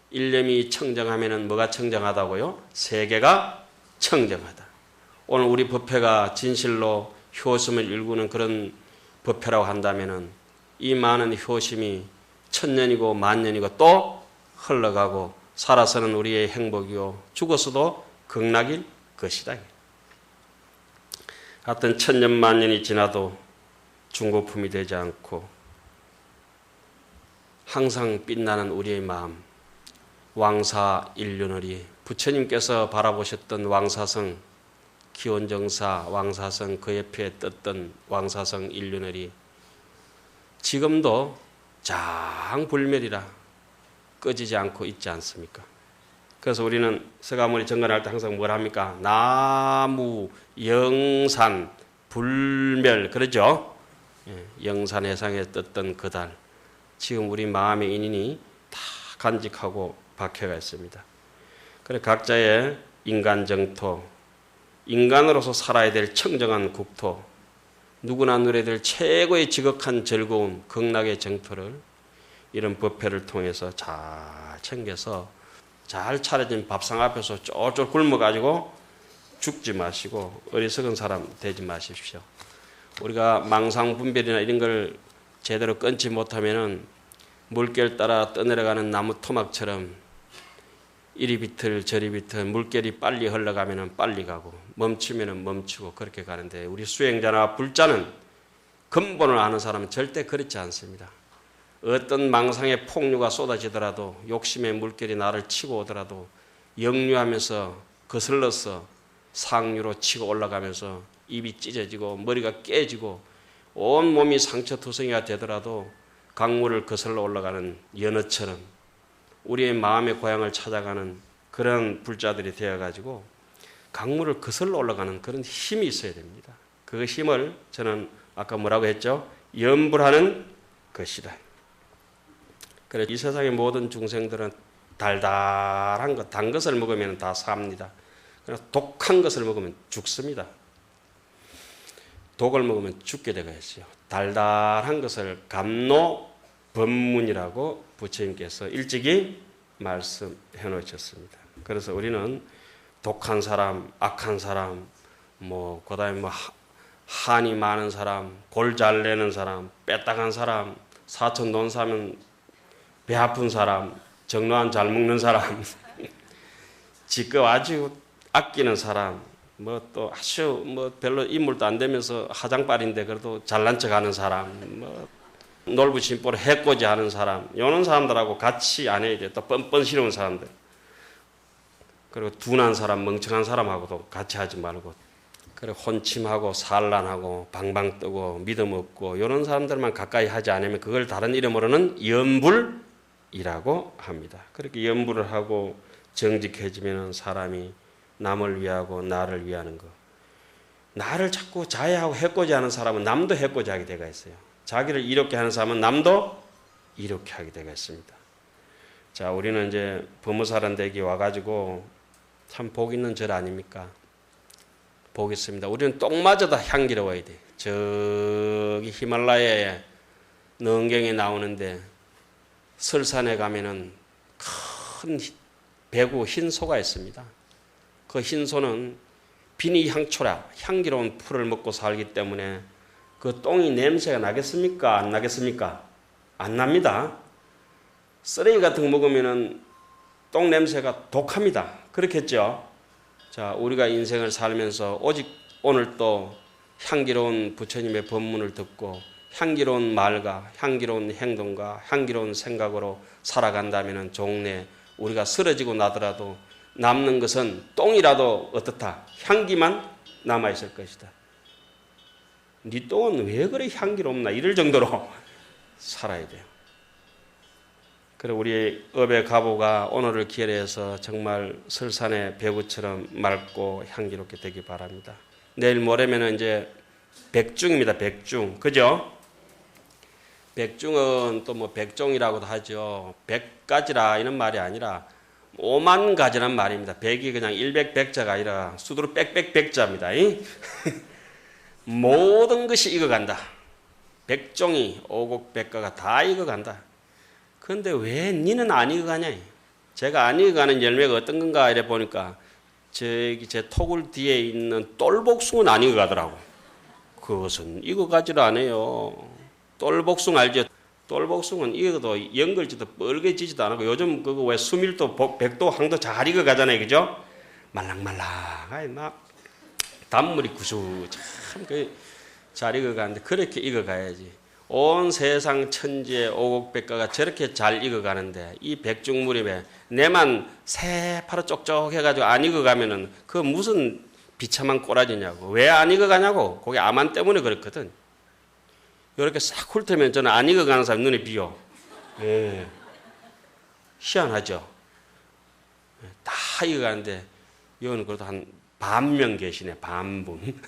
일념이 청정하면 뭐가 청정하다고요? 세계가 청정하다. 오늘 우리 법회가 진실로 효심을 일구는 그런 법회라고 한다면 이 많은 효심이 천년이고 만년이고 또 흘러가고 살아서는 우리의 행복이요 죽어서도 극락일 것이다. 하여튼 천년 만년이 지나도 중고품이 되지 않고 항상 빛나는 우리의 마음, 왕사일륜을이 부처님께서 바라보셨던 왕사성 기원정사 왕사성 그 옆에 떴던 왕사성 일륜을이 지금도 장불멸이라 꺼지지 않고 있지 않습니까? 그래서 우리는 서가모니 정관할 때 항상 뭘 합니까? 나무, 영산, 불멸 그러죠? 영산 해상에 떴던 그 달 지금 우리 마음의 인연이 다 간직하고 박혀가 있습니다. 그래 각자의 인간 정토, 인간으로서 살아야 될 청정한 국토, 누구나 누려야 될 최고의 지극한 즐거움, 극락의 정토를 이런 법회를 통해서 잘 챙겨서 잘 차려진 밥상 앞에서 쫄쫄 굶어가지고 죽지 마시고 어리석은 사람 되지 마십시오. 우리가 망상분별이나 이런 걸 제대로 끊지 못하면은 물결 따라 떠내려가는 나무 토막처럼 이리 비틀 저리 비틀 물결이 빨리 흘러가면은 빨리 가고 멈추면은 멈추고 그렇게 가는데 우리 수행자나 불자는 근본을 아는 사람은 절대 그렇지 않습니다. 어떤 망상의 폭류가 쏟아지더라도 욕심의 물결이 나를 치고 오더라도 역류하면서 거슬러서 상류로 치고 올라가면서 입이 찢어지고 머리가 깨지고 온 몸이 상처투성이가 되더라도 강물을 거슬러 올라가는 연어처럼 우리의 마음의 고향을 찾아가는 그런 불자들이 되어가지고 강물을 거슬러 올라가는 그런 힘이 있어야 됩니다. 그 힘을 저는 아까 뭐라고 했죠? 염불하는 것이다. 그래서 이 세상의 모든 중생들은 달달한 것, 단 것을 먹으면 다 삽니다. 그래서 독한 것을 먹으면 죽습니다. 독을 먹으면 죽게 되어 있어요. 달달한 것을 감노법문이라고 부처님께서 일찍이 말씀해 놓으셨습니다. 그래서 우리는 독한 사람, 악한 사람, 그다음에 한이 많은 사람, 골 잘 내는 사람, 빼딱한 사람, 사촌 돈 사면 배 아픈 사람, 정로한 잘 먹는 사람, 지껏 아주 아끼는 사람, 또 아주 별로 인물도 안 되면서 화장빨인데 그래도 잘난 척 하는 사람, 놀부심보로 해코지 하는 사람, 이런 사람들하고 같이 안 해야 돼. 또 뻔뻔스러운 사람들. 그리고 둔한 사람, 멍청한 사람하고도 같이 하지 말고. 그리고 혼침하고 산란하고 방방 뜨고 믿음 없고 이런 사람들만 가까이 하지 않으면 그걸 다른 이름으로는 염불이라고 합니다. 그렇게 염불을 하고 정직해지면 사람이 남을 위하고 나를 위하는 거. 나를 자꾸 자해하고 해코지 하는 사람은 남도 해코지 하게 되어 있어요. 자기를 이롭게 하는 사람은 남도 이롭게 하게 되어 있습니다. 자, 우리는 이제 법무사란 댁에 와가지고 참 복 있는 절 아닙니까? 복 있습니다. 우리는 똥마저다 향기로워야 돼. 저기 히말라야에 능경에 나오는데 설산에 가면은 큰 배구 흰소가 있습니다. 그 흰소는 비니 향초라 향기로운 풀을 먹고 살기 때문에 그 똥이 냄새가 나겠습니까? 안 나겠습니까? 안 납니다. 쓰레기 같은 거 먹으면은 똥 냄새가 독합니다. 그렇겠죠? 자, 우리가 인생을 살면서 오직 오늘 또 향기로운 부처님의 법문을 듣고 향기로운 말과 향기로운 행동과 향기로운 생각으로 살아간다면은 종래 우리가 쓰러지고 나더라도 남는 것은 똥이라도 어떻다? 향기만 남아있을 것이다. 네 똥은 왜 그래 향기롭나? 이럴 정도로 살아야 돼요. 그리고 우리 업의 가보가 오늘을 기회해서 정말 설산의 배구처럼 맑고 향기롭게 되기 바랍니다. 내일 모레면은 이제 백중입니다. 백중. 그죠? 백중은 또 백종이라고도 하죠. 100가지라 이런 말이 아니라 5만 가지란 말입니다. 백이 그냥 100백자가 아니라 수두로 빽빽백자입니다. 모든 것이 익어간다. 백종이 오곡백과가 다 익어간다. 그런데 왜 니는 안 익어가냐? 제가 안 익어가는 열매가 어떤 건가 이래 보니까 저기 제 토굴 뒤에 있는 똘복숭은 안 익어가더라고. 그것은 익어가지를 않아요. 똘복숭 알죠? 똘복숭은 익어도 연걸지도 뻘개지지도 않고 요즘 그거 왜 수밀도 백도 항도 잘 익어가잖아요. 그죠? 말랑말랑하게 막 단물이 구수 참 잘 익어가는데 그렇게 익어가야지. 온 세상 천지의 오곡백과가 저렇게 잘 익어가는데 이 백중무림에 내만 새파랗 쪽쪽해가지고 안 익어가면은 그 무슨 비참한 꼬라지냐고. 왜 안 익어가냐고. 그게 암만 때문에 그렇거든. 이렇게 싹 훑으면 저는 안 익어가는 사람 눈에 비어. 예. 희한하죠. 다 익어가는데 이거는 그래도 한 반명 계시네. 반분.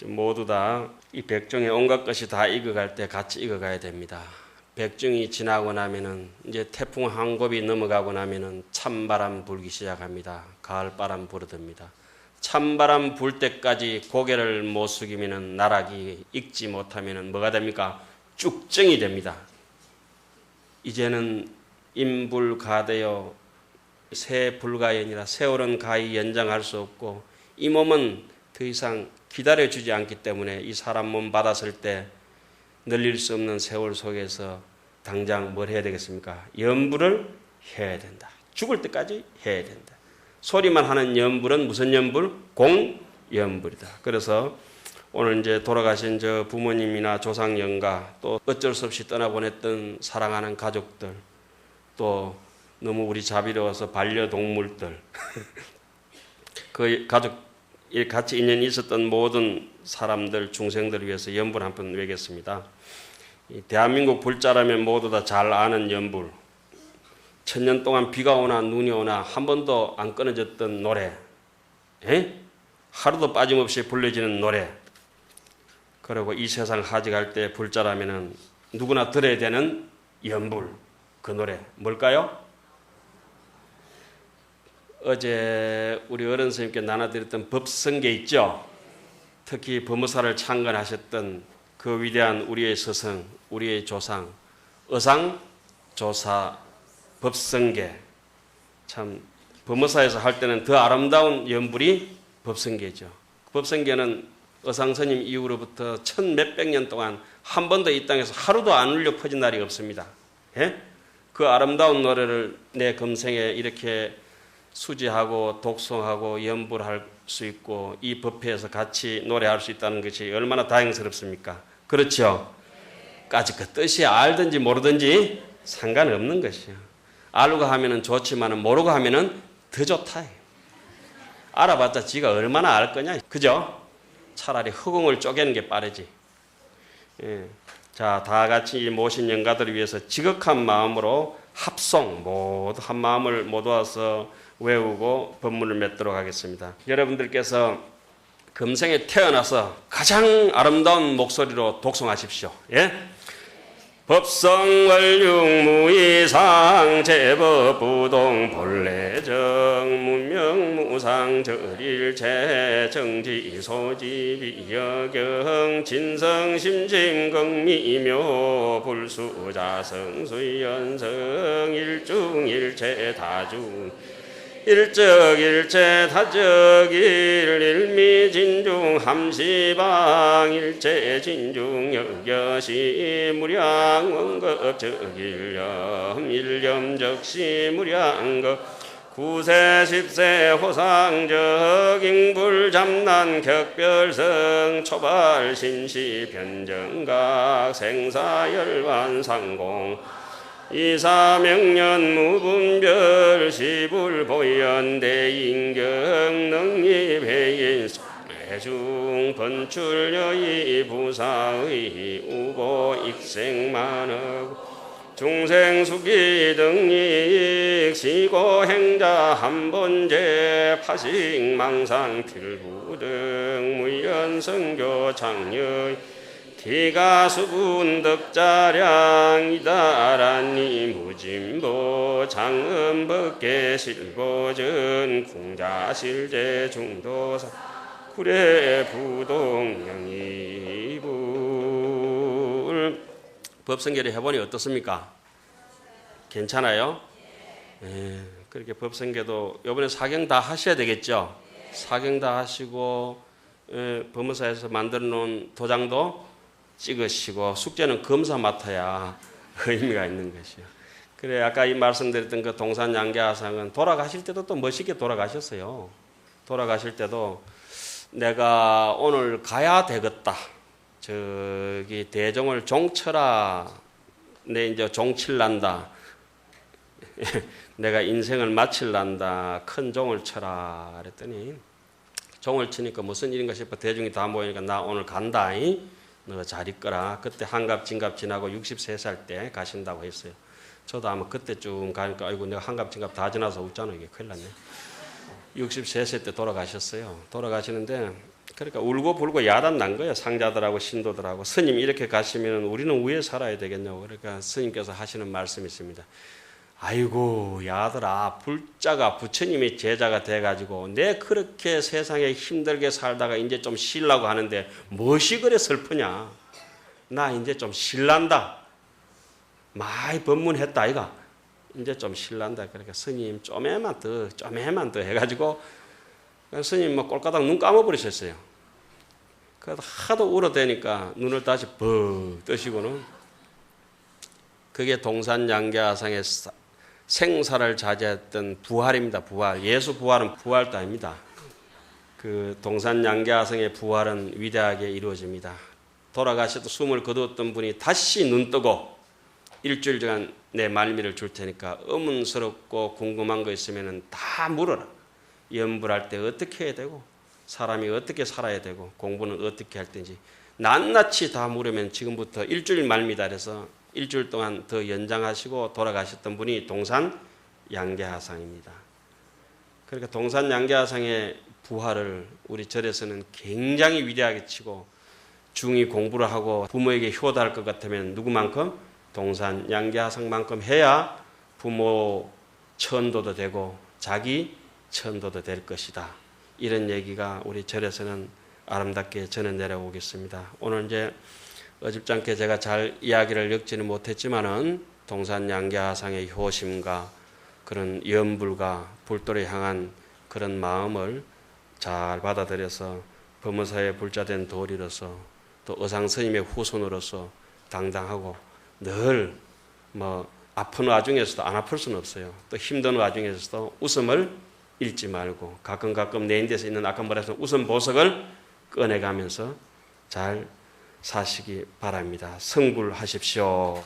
모두 다 이 백종의 온갖 것이 다 익어갈 때 같이 익어가야 됩니다. 백중이 지나고 나면은 이제 태풍 한 곱이 넘어가고 나면은 찬바람 불기 시작합니다. 가을바람 불어듭니다. 찬바람 불 때까지 고개를 못 숙이면은 나락이 익지 못하면은 뭐가 됩니까? 쭉정이 됩니다. 이제는 임불가되어 새 불가연이라 세월은 가히 연장할 수 없고 이 몸은 더 이상 기다려주지 않기 때문에 이 사람 몸 받았을 때 늘릴 수 없는 세월 속에서 당장 뭘 해야 되겠습니까? 염불을 해야 된다. 죽을 때까지 해야 된다. 소리만 하는 염불은 무슨 염불? 공염불이다. 그래서 오늘 이제 돌아가신 저 부모님이나 조상 영가 또 어쩔 수 없이 떠나보냈던 사랑하는 가족들 또 너무 우리 자비로워서 반려동물들 그 가족 같이 인연이 있었던 모든 사람들, 중생들을 위해서 염불 한 번 외겠습니다. 대한민국 불자라면 모두 다 잘 아는 염불. 천년 동안 비가 오나 눈이 오나 한 번도 안 끊어졌던 노래. 하루도 빠짐없이 불려지는 노래. 그리고 이 세상 하직할 때 불자라면 누구나 들어야 되는 염불. 그 노래 뭘까요? 어제 우리 어른 선생님께 나눠드렸던 법성계 있죠? 특히 법무사를 창건하셨던 그 위대한 우리의 스승, 우리의 조상, 의상조사 법성계. 참 법무사에서 할 때는 더 아름다운 연불이 법성계죠. 법성계는 의상스님 이후로부터 천 몇백 년 동안 한 번도 이 땅에서 하루도 안 울려 퍼진 날이 없습니다. 예? 그 아름다운 노래를 내 금생에 이렇게 수지하고 독송하고 연불할 수 있고 이 법회에서 같이 노래할 수 있다는 것이 얼마나 다행스럽습니까? 그렇죠? 까짓 그 뜻이 알든지 모르든지 상관없는 것이요. 알고 하면은 좋지만 모르고 하면은 더 좋다. 알아봤자 지가 얼마나 알 거냐. 그죠? 차라리 허공을 쪼개는 게 빠르지. 예. 자, 다 같이 모신 영가들을 위해서 지극한 마음으로 합송 모두 한 마음을 모두와서 외우고 법문을 맺도록 하겠습니다. 여러분들께서 금생에 태어나서 가장 아름다운 목소리로 독송하십시오. 예? 법성월육무이상 제법부동 본래정 문명무상 절일체 정지소지비여경 진성심심경미묘 불수자성수연성 일중일체 다중 일적일체 다적일 일미진중 함시방 일체진중 여겨시 무량 원급적일염 일염적시 무량급 구세 십세 호상적 인불잠난 격별성 초발 신시 변정각 생사열반 상공 이사명년 무분별 시불보연 대인경 능립해인 해중 번출여의 부사의 우보 익생만억 중생수기 등익 시고행자 한번제 파식망상 필부등 무연성교 창녀 기가수분 덕자량 이다란니 무진보 장음법계 실보전 궁자실제 중도사 구례 부동영이불. 법성계를 해보니 어떻습니까? 괜찮아요? 예, 그렇게 법성계도 이번에 사경 다 하셔야 되겠죠? 사경 다 하시고 법무사에서 만들어 놓은 도장도 찍으시고 숙제는 검사 맡아야 의미가 있는 것이요. 그래 아까 이 말씀드렸던 그 동산 양계하상은 돌아가실 때도 또 멋있게 돌아가셨어요. 돌아가실 때도 내가 오늘 가야 되겠다. 저기 대종을 종쳐라. 내 이제 종칠란다. 내가 인생을 마칠란다. 큰 종을 쳐라. 그랬더니 종을 치니까 무슨 일인가 싶어 대중이 다 모이니까 나 오늘 간다. 너 잘 있거라. 그때 한갑 진갑 지나고 63살 때 가신다고 했어요. 저도 아마 그때쯤 가니까 아이고 내가 한갑 진갑 다 지나서 웃잖아. 이게 큰일 났네. 63세 때 돌아가셨어요. 돌아가시는데 그러니까 울고 불고 야단 난 거예요. 상자들하고 신도들하고. 스님 이렇게 가시면 우리는 왜 살아야 되겠냐고. 그러니까 스님께서 하시는 말씀이 있습니다. 아이고 야들아 불자가 부처님의 제자가 돼가지고 내 그렇게 세상에 힘들게 살다가 이제 좀 쉬려고 하는데 무엇이 그래 슬프냐. 나 이제 좀 쉴란다. 많이 법문했다 아이가. 이제 좀 쉴란다. 그러니까 스님 좀에만 더 해가지고 스님 뭐 꼴까닥 눈 감아버리셨어요. 그래도 하도 울어대니까 눈을 다시 벅 뜨시고는 그게 동산양계하상의 생사를 자제했던 부활입니다. 부활. 예수 부활은 부활도 아닙니다. 그 동산양계하상의 부활은 위대하게 이루어집니다. 돌아가셔도 숨을 거두었던 분이 다시 눈 뜨고 일주일간 내 말미를 줄 테니까 의문스럽고 궁금한 거 있으면 다 물어라. 연불할 때 어떻게 해야 되고 사람이 어떻게 살아야 되고 공부는 어떻게 할 텐지 낱낱이 다 물으면 지금부터 일주일 말미다 그래서 일주일 동안 더 연장하시고 돌아가셨던 분이 동산 양계하상입니다. 그러니까 동산 양계하상의 부활을 우리 절에서는 굉장히 위대하게 치고 중이 공부를 하고 부모에게 효도할 것 같으면 누구만큼? 동산 양계하상만큼 해야 부모 천도도 되고 자기 천도도 될 것이다. 이런 얘기가 우리 절에서는 아름답게 전해 내려오겠습니다. 오늘 이제 어줍잖게 제가 잘 이야기를 엮지는 못했지만은 동산 양계하상의 효심과 그런 염불과 불도를 향한 그런 마음을 잘 받아들여서 범어사의 불자된 도리로서 또 의상스님의 후손으로서 당당하고 늘 아픈 와중에서도 안 아플 수는 없어요. 또 힘든 와중에서도 웃음을 잃지 말고 가끔 내 인데서 있는 아까 말했던 웃음 보석을 꺼내가면서 잘 사시기 바랍니다. 성불하십시오.